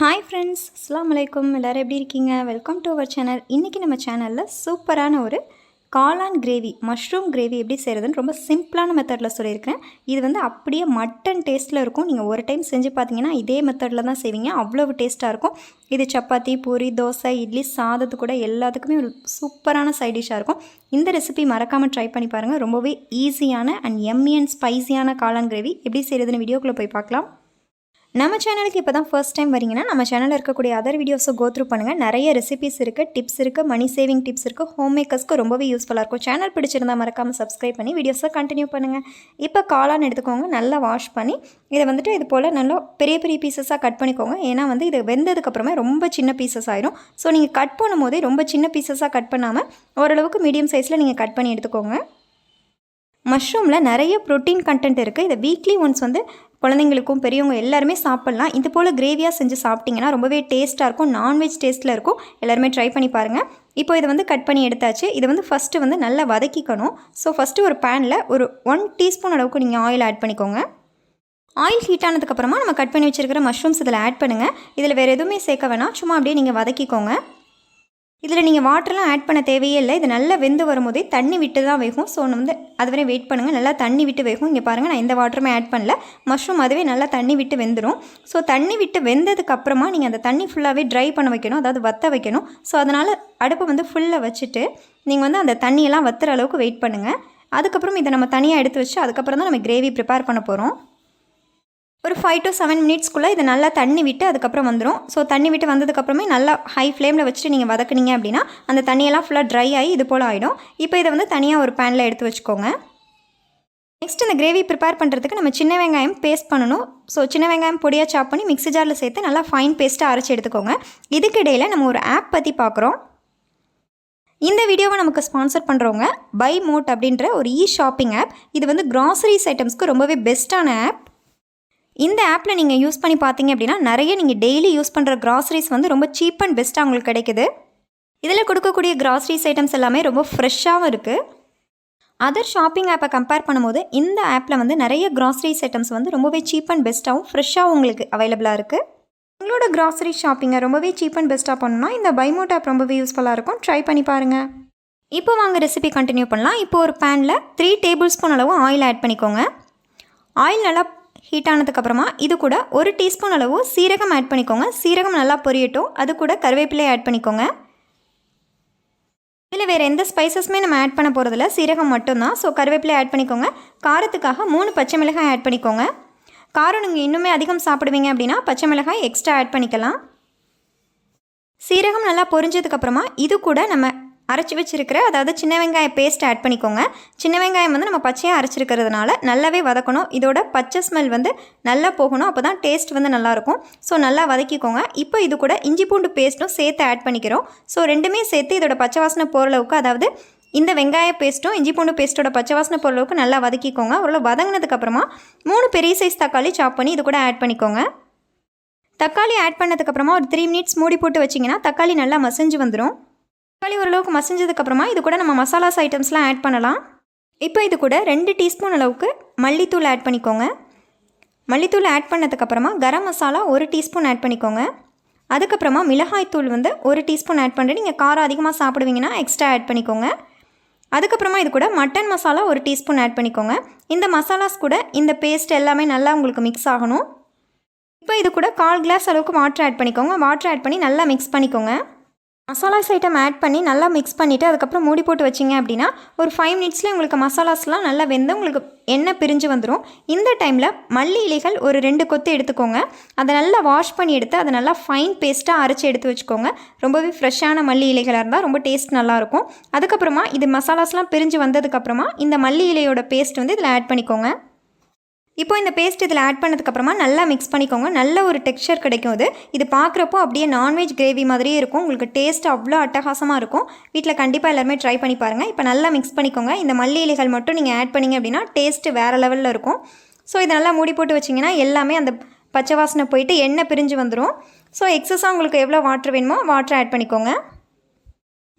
Hi friends, அஸ்ஸலாமு அலைக்கும். எல்லோரும் எப்படி இருக்கீங்க? Welcome to our channel. இன்றைக்கி நம்ம சேனலில் சூப்பரான ஒரு காளான் கிரேவி, மஷ்ரூம் கிரேவி எப்படி செய்கிறதுன்னு ரொம்ப சிம்பிளான மெத்தடில் சொல்லியிருக்கேன். இது வந்து அப்படியே மட்டன் டேஸ்ட்டில் இருக்கும். நீங்கள் ஒரு டைம் செஞ்சு பார்த்தீங்கன்னா இதே மெத்தடில் தான் செய்வீங்க, அவ்வளவு டேஸ்ட்டாக இருக்கும். இது சப்பாத்தி, பூரி, தோசை, இட்லி, சாதத்து கூட எல்லாத்துக்குமே ஒரு சூப்பரான சைட் டிஷ்ஷாக இருக்கும். இந்த ரெசிபி மறக்காமல் ட்ரை பண்ணி பாருங்கள். ரொம்பவே ஈஸியான அண்ட் எம்மி அண்ட் ஸ்பைஸியான காளான் கிரேவி எப்படி செய்கிறதுன்னு வீடியோக்குள்ளே போய் பார்க்கலாம். நம்ம சேனலுக்கு இப்போ தான் ஃபர்ஸ்ட் டைம் வரீங்கன்னா நம்ம சேனலில் இருக்கக்கூடிய அதர் வீடியோஸை கோ த்ரூ பண்ணுங்கள். நிறைய ரெசிபிஸ் இருக்குது, டிப்ஸ் இருக்குது, மணி சேவிங் டிப்ஸ் இருக்குது, ஹோம் மேக்கர்ஸ்க்கு ரொம்பவே யூஸ்ஃபுல்லாக இருக்கும். சேனல் பிடிச்சிருந்தால் மறக்காமல் சப்ஸ்கிரைப் பண்ணி வீடியோஸை கண்டினியூ பண்ணுங்கள். இப்போ காளான் எடுத்துக்கோங்க, நல்லா வாஷ் பண்ணி இதை வந்துட்டு இது போல் நல்லா பெரிய பெரிய பீசஸாக கட் பண்ணிக்கோங்க. ஏன்னா வந்து இது வெந்ததுக்கப்புறமே ரொம்ப சின்ன பீசஸ் ஆயிரும். ஸோ நீங்கள் கட் பண்ணும் போதே ரொம்ப சின்ன பீசஸாக கட் பண்ணாமல் ஓரளவுக்கு மீடியம் சைஸில் நீங்கள் கட் பண்ணி எடுத்துக்கோங்க. மஷ்ரூமில் நிறைய ப்ரோட்டீன் கண்டென்ட் இருக்குது. இதை வீக்லி ஒன்ஸ் வந்து குழந்தைங்களுக்கும் பெரியவங்க எல்லாருமே சாப்பிட்லாம். இது போல் கிரேவியாக செஞ்சு சாப்பிட்டிங்கன்னா ரொம்பவே டேஸ்ட்டாக இருக்கும், நான்வெஜ் டேஸ்ட்டில் இருக்கும். எல்லாருமே ட்ரை பண்ணி பாருங்கள். இப்போ இதை வந்து கட் பண்ணி எடுத்தாச்சு. இதை வந்து ஃபஸ்ட்டு வந்து நல்லா வதக்கிக்கணும். ஸோ ஃபஸ்ட்டு ஒரு பேனில் ஒரு 1 டீஸ்பூன் அளவுக்கு நீங்கள் ஆயில் ஆட் பண்ணிக்கோங்க. ஆயில் ஹீட் ஆனதுக்கப்புறமா நம்ம கட் பண்ணி வச்சுருக்கிற மஷ்ரூம்ஸ் இதில் ஆட் பண்ணுங்கள். இதில் வேறு எதுவுமே சேர்க்க வேணாம், சும்மா அப்படியே நீங்கள் வதக்கிக்கோங்க. இதில் நீங்கள் வாட்டர்லாம் ஆட் பண்ண தேவையே இல்லை. இது நல்லா வெந்து வரும்போதே தண்ணி விட்டு தான் வேகும். ஸோ வந்து அது வரை வெயிட் பண்ணுங்கள். நல்லா தண்ணி விட்டு வேகும். இங்கே பாருங்கள், நான் எந்த வாட்டருமே ஆட் பண்ணல. மஷ்ரூம் அதுவே நல்லா தண்ணி விட்டு வெந்துடும். ஸோ தண்ணி விட்டு வெந்ததுக்கப்புறமா நீங்கள் அந்த தண்ணி ஃபுல்லாகவே ட்ரை பண்ண வைக்கணும், அதாவது வற்ற வைக்கணும். ஸோ அதனால் அடுப்பை வந்து ஃபுல்லாக வச்சுட்டு நீங்கள் வந்து அந்த தண்ணியெல்லாம் வற்றுற அளவுக்கு வெயிட் பண்ணுங்கள். அதுக்கப்புறம் இதை நம்ம தனியாக எடுத்து வச்சு அதுக்கப்புறம் தான் நம்ம கிரேவி ப்ரிப்பேர் பண்ண போகிறோம். ஒரு 5 to 7 மினிட்ஸ்க்குள்ளே இது நல்லா தண்ணி விட்டு அதுக்கப்புறம் வந்துடும். ஸோ தண்ணி விட்டு வந்ததுக்கப்புறமே நல்லா ஹை ஃப்ளேமில் வச்சுட்டு நீங்கள் வதக்குனீங்க அப்படின்னா அந்த தண்ணியெல்லாம் ஃபுல்லாக ட்ரை ஆகி இது போல் ஆகிடும். இப்போ இதை வந்து தனியாக ஒரு பேனில் எடுத்து வச்சுக்கோங்க. நெக்ஸ்ட் இந்த கிரேவி ப்ரிப்பேர் பண்ணுறதுக்கு நம்ம சின்ன வெங்காயம் பேஸ்ட் பண்ணணும். ஸோ சின்ன வெங்காயம் பொடியாக சாப் பண்ணி மிக்ஸி ஜாரில் சேர்த்து நல்லா ஃபைன் பேஸ்ட்டாக அரைச்சி எடுத்துக்கோங்க. இதுக்கு இடையில் நம்ம ஒரு ஆப் பற்றி பார்க்குறோம். இந்த வீடியோவை நமக்கு ஸ்பான்சர் பண்ணுறவங்க பை மோட் அப்படின்ற ஒரு ஷாப்பிங் ஆப். இது வந்து கிராசரிஸ் ஐட்டம்ஸ்க்கு ரொம்பவே பெஸ்ட்டான ஆப். இந்த ஆப்பில் நீங்கள் யூஸ் பண்ணி பார்த்தீங்க அப்படின்னா நிறைய நீங்கள் டெய்லி யூஸ் பண்ணுற கிராசரிஸ் வந்து ரொம்ப சீப் அண்ட் பெஸ்ட்டாக உங்களுக்கு கிடைக்குது. இதில் கொடுக்கக்கூடிய கிராசரிஸ் ஐட்டம்ஸ் எல்லாமே ரொம்ப ஃப்ரெஷ்ஷாகவும் இருக்குது. அதர் ஷாப்பிங் ஆப்பை கம்பேர் பண்ணும்போது இந்த ஆப்பில் வந்து நிறைய கிராசரிஸ் ஐட்டம்ஸ் வந்து ரொம்பவே சீப் அண்ட் பெஸ்ட்டாகவும் ஃப்ரெஷ்ஷாகவும் உங்களுக்கு அவைலபிளாக இருக்குது. உங்களோட கிராசரி ஷாப்பிங்கை ரொம்பவே சீப் அண்ட் பெஸ்ட்டாக பண்ணணும்னா இந்த பைமோட் ஆப் ரொம்பவே யூஸ்ஃபுல்லாக இருக்கும். ட்ரை பண்ணி பாருங்கள். இப்போ வாங்க ரெசிபி கண்டினியூ பண்ணலாம். இப்போ ஒரு பேனில் 3 டேபிள் ஸ்பூன் அளவு ஆயில் ஆட் பண்ணிக்கோங்க. ஆயில் நல்லா ஹீட் ஆனதுக்கப்புறமா இது கூட 1 டீஸ்பூன் அளவு சீரகம் ஆட் பண்ணிக்கோங்க. சீரகம் நல்லா பொரியட்டும். அது கூட கருவேப்பிலை ஆட் பண்ணிக்கோங்க. இதில் வேறு எந்த ஸ்பைசஸுமே நம்ம ஆட் பண்ண போகிறதில்ல, சீரகம் மட்டும்தான். ஸோ கருவேப்பிலை ஆட் பண்ணிக்கோங்க. காரத்துக்காக 3 பச்சை மிளகாய் ஆட் பண்ணிக்கோங்க. காரம் நீங்கள் இன்னுமே அதிகம் சாப்பிடுவீங்க அப்படின்னா பச்சை மிளகாய் எக்ஸ்ட்ரா ஆட் பண்ணிக்கலாம். சீரகம் நல்லா பொரிஞ்சதுக்கப்புறமா இது கூட நம்ம அரைச்சி வச்சுருக்கிற அதாவது சின்ன வெங்காய பேஸ்ட் ஆட் பண்ணிக்கோங்க. சின்ன வெங்காயம் வந்து நம்ம பச்சையாக அரைச்சிருக்கிறதுனால நல்லாவே வதக்கணும். இதோட பச்சை ஸ்மெல் வந்து நல்லா போகணும், அப்போ தான் டேஸ்ட் வந்து நல்லாயிருக்கும். ஸோ நல்லா வதக்கிக்கோங்க. இப்போ இது கூட இஞ்சி பூண்டு பேஸ்ட்டும் சேர்த்து ஆட் பண்ணிக்கிறோம். ஸோ ரெண்டுமே சேர்த்து இதோட பச்சை வாசனை போகிற அளவுக்கு, அதாவது இந்த வெங்காய பேஸ்ட்டும் இஞ்சி பூண்டு பேஸ்ட்டோட பச்சை வாசனை போகிற அளவுக்கு நல்லா வதக்கிக்கோங்க. ஓரளவு வதங்கினதுக்கப்புறமா 3 பெரிய சைஸ் தக்காளி சாப் பண்ணி இது கூட ஆட் பண்ணிக்கோங்க. தக்காளி ஆட் பண்ணதுக்கப்புறமா ஒரு 3 மினிட்ஸ் மூடி போட்டு வச்சிங்கன்னா தக்காளி நல்லா மசிஞ்சு வந்துடும். தக்காளி ஓரளவுக்கு மசிஞ்சதுக்கப்புறமா இது கூட நம்ம மசாலாஸ் ஐட்டம்ஸ்லாம் ஆட் பண்ணலாம். இப்போ இது கூட 2 டீஸ்பூன் அளவுக்கு மல்லித்தூள் ஆட் பண்ணிக்கோங்க. மல்லித்தூள் ஆட் பண்ணதுக்கப்புறமா கரம் மசாலா 1 டீஸ்பூன் ஆட் பண்ணிக்கோங்க. அதுக்கப்புறமா மிளகாய்த்தூள் வந்து 1 டீஸ்பூன் ஆட் பண்ணிட்டு நீங்கள் காரம் அதிகமாக சாப்பிடுவீங்கன்னா எக்ஸ்ட்ரா ஆட் பண்ணிக்கோங்க. அதுக்கப்புறமா இது கூட மட்டன் மசாலா 1 டீஸ்பூன் ஆட் பண்ணிக்கோங்க. இந்த மசாலாஸ் கூட இந்த பேஸ்ட் எல்லாமே நல்லா உங்களுக்கு மிக்ஸ் ஆகணும். இப்போ இது கூட 1/4 கிளாஸ் அளவுக்கு வாட்டர் ஆட் பண்ணிக்கோங்க. வாட்டர் ஆட் பண்ணி நல்லா மிக்ஸ் பண்ணிக்கோங்க. மசாலாஸ் ஐட்டம் ஆட் பண்ணி நல்லா மிக்ஸ் பண்ணிவிட்டு அதுக்கப்புறம் மூடி போட்டு வச்சிங்க அப்படின்னா ஒரு 5 மினிட்ஸில் உங்களுக்கு மசாலாஸ்லாம் நல்லா வெந்து உங்களுக்கு எண்ணெய் பிரிஞ்சு வந்துடும். இந்த டைமில் மல்லி இலைகள் ஒரு 2 கொத்து எடுத்துக்கோங்க. அதை நல்லா வாஷ் பண்ணி எடுத்து அதை நல்லா ஃபைன் பேஸ்ட்டாக அரைச்சி எடுத்து வச்சுக்கோங்க. ரொம்பவே ஃப்ரெஷ்ஷான மல்லி இலைகளாக இருந்தால் ரொம்ப டேஸ்ட் நல்லாயிருக்கும். அதுக்கப்புறமா இது மசாலாஸ்லாம் பிரிஞ்சு வந்ததுக்கப்புறமா இந்த மல்லி இலையோட பேஸ்ட் வந்து இதில் ஆட் பண்ணிக்கோங்க. இப்போ இந்த பேஸ்ட் இதில் ஆட் பண்ணதுக்கப்புறமா நல்லா மிக்ஸ் பண்ணிக்கோங்க. நல்ல ஒரு டெக்ஸ்சர் கிடைக்கும். இது பார்க்குறப்போ அப்படியே நான்வெஜ் கிரேவி மாதிரியே இருக்கும். உங்களுக்கு டேஸ்ட் அவ்வளோ அட்டகாசமாக இருக்கும். வீட்டில் கண்டிப்பாக எல்லாருமே ட்ரை பண்ணி பாருங்கள். இப்போ நல்லா மிக்ஸ் பண்ணிக்கோங்க. இந்த மல்லி இலைகள் மட்டும் நீங்கள் ஆட் பண்ணிங்க அப்படின்னா டேஸ்ட்டு வேறு லெவலில் இருக்கும். ஸோ இதை நல்லா மூடி போட்டு வச்சிங்கன்னா எல்லாமே அந்த பச்சை வாசனை போயிட்டு எண்ணெய் பிரிஞ்சு வந்துடும். ஸோ எக்ஸஸாக உங்களுக்கு எவ்வளோ வாட்டர் வேணுமோ வாட்டர் ஆட் பண்ணிக்கோங்க.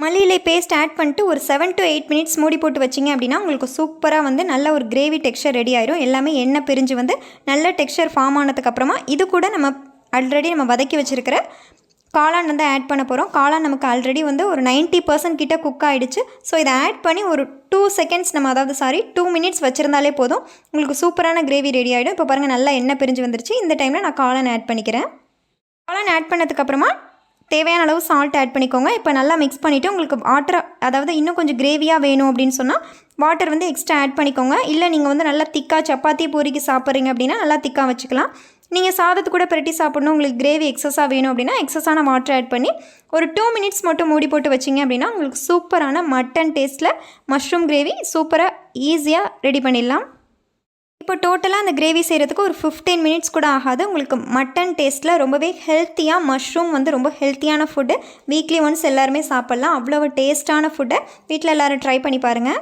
மல்லி இலை பேஸ்ட் ஆட் பண்ணிட்டு ஒரு 7 to 8 மினிட்ஸ் மூடி போட்டு வச்சிங்க அப்படின்னா உங்களுக்கு சூப்பராக வந்து நல்ல ஒரு கிரேவி டெக்ஸ்சர் ரெடி ஆயிரும். எல்லாமே எண்ணெய் பிரிஞ்சு வந்து நல்ல டெக்ஸ்சர் ஃபார்ம் ஆனதுக்கப்புறமா இது கூட நம்ம ஆல்ரெடி நம்ம வதக்கி வச்சுருக்கிற காளான் வந்து ஆட் பண்ண போகிறோம். காளான் நமக்கு ஆல்ரெடி வந்து ஒரு 90% கிட்ட குக் ஆகிடுச்சு. ஸோ இதை ஆட் பண்ணி ஒரு 2 செகண்ட்ஸ் நம்ம 2 மினிட்ஸ் வச்சுருந்தாலே போதும், உங்களுக்கு சூப்பரான கிரேவி ரெடி ஆகிடும். இப்போ பாருங்கள், நல்லா எண்ணெய் பிரிஞ்சு வந்துருச்சு. இந்த டைமில் நான் காளான் ஆட் பண்ணிக்கிறேன். காளான் ஆட் பண்ணதுக்கப்புறமா தேவையான அளவு சால்ட் ஆட் பண்ணிக்கோங்க. இப்போ நல்லா மிக்ஸ் பண்ணிவிட்டு உங்களுக்கு வாட்டர், அதாவது இன்னும் கொஞ்சம் கிரேவியாக வேணும் அப்படின்னு சொன்னால் வாட்டர் வந்து எக்ஸ்ட்ரா ஆட் பண்ணிக்கோங்க. இல்லை நீங்கள் வந்து நல்லா திக்காக சப்பாத்தி பூரிக்கு சாப்பிட்றீங்க அப்படின்னா நல்லா திக்காக வச்சுக்கலாம். நீங்கள் சாதத்து கூட பிரட்டி சாப்பிட்ணும், உங்களுக்கு கிரேவி எக்ஸஸாக வேணும் அப்படின்னா எக்ஸஸான வாட்டர் ஆட் பண்ணி ஒரு 2 மினிட்ஸ் மட்டும் மூடி போட்டு வச்சிங்க அப்படின்னா உங்களுக்கு சூப்பரான மட்டன் டேஸ்ட்டில் மஷ்ரூம் கிரேவி சூப்பராக ஈஸியாக ரெடி பண்ணிடலாம். இப்போ டோட்டலாக அந்த கிரேவி செய்கிறதுக்கு ஒரு 15 மினிட்ஸ் கூட ஆகாது. உங்களுக்கு மட்டன் டேஸ்ட்டில் ரொம்பவே ஹெல்த்தியாக, மஷ்ரூம் வந்து ரொம்ப ஹெல்த்தியான ஃபுட்டு. வீக்லி ஒன்ஸ் எல்லாருமே சாப்பிட்லாம். அவ்வளோ டேஸ்ட்டான ஃபுட்டை வீட்டில் எல்லோரும் ட்ரை பண்ணி பாருங்கள்.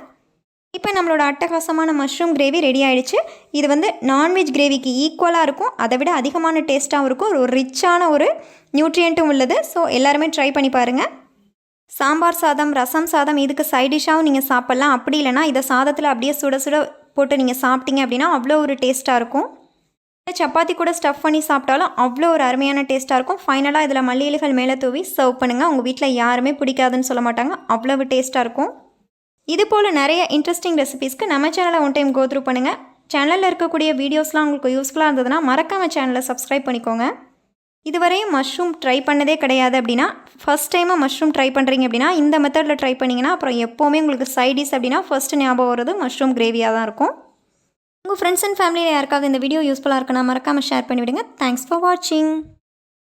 இப்போ நம்மளோட அட்டகாசமான மஷ்ரூம் கிரேவி ரெடி ஆகிடுச்சு. இது வந்து நான்வெஜ் கிரேவிக்கு ஈக்குவலாக இருக்கும், அதை விட அதிகமான டேஸ்ட்டாகவும் இருக்கும், ஒரு ரிச்சான ஒரு நியூட்ரியண்ட்டும் உள்ளது. ஸோ எல்லாருமே ட்ரை பண்ணி பாருங்கள். சாம்பார் சாதம், ரசம் சாதம் இதுக்கு சைட் டிஷ்ஷாகவும் நீங்கள் சாப்பிட்லாம். அப்படி இல்லைனா இதை சாதத்தில் அப்படியே சுட சுட போட்டு நீங்கள் சாப்பிட்டீங்க அப்படின்னா அவ்வளோ ஒரு டேஸ்ட்டாக இருக்கும். சப்பாத்தி கூட ஸ்டஃப் பண்ணி சாப்பிட்டாலும் அவ்வளோ ஒரு அருமையான டேஸ்ட்டாக இருக்கும். ஃபைனலாக இதில் மல்லி இலைகள் மேலே தூவி சர்வ் பண்ணுங்கள். உங்கள் வீட்டில் யாருமே பிடிக்காதுன்னு சொல்ல மாட்டாங்க, அவ்வளவு டேஸ்ட்டாக இருக்கும். இது போல் நிறைய இன்ட்ரெஸ்டிங் ரெசிபீஸ்க்கு நம்ம சேனலை ஒன் டைம் கோ த்ரூ பண்ணுங்கள். சேனலில் இருக்கக்கூடிய வீடியோஸ்லாம் உங்களுக்கு யூஸ்ஃபுல்லாக இருந்ததுன்னா மறக்காமல் சேனலை சப்ஸ்கிரைப் பண்ணிக்கோங்க. இதுவரையும் மஷ்ரூம் ட்ரை பண்ணதே கிடையாது அப்படின்னா, ஃபஸ்ட் டைமாக மஷ்ரூம் ட்ரை பண்ணுறீங்க அப்படின்னா இந்த மெத்தடில் ட்ரை பண்ணிங்கன்னா அப்புறம் எப்போவுமே உங்களுக்கு சைடிஸ் அப்படின்னா ஃபஸ்ட்டு ஞாபகம் வருது மஷ்ரூம் கிரேவியாக தான் இருக்கும். உங்கள் ஃப்ரெண்ட்ஸ் அண்ட் ஃபேமிலியில் யாருக்காவது இந்த வீடியோ யூஸ்ஃபுல்லாக இருக்குன்னா மறக்காமல் ஷேர் பண்ணிவிடுங்க. தேங்க்ஸ் ஃபார் வாட்சிங்.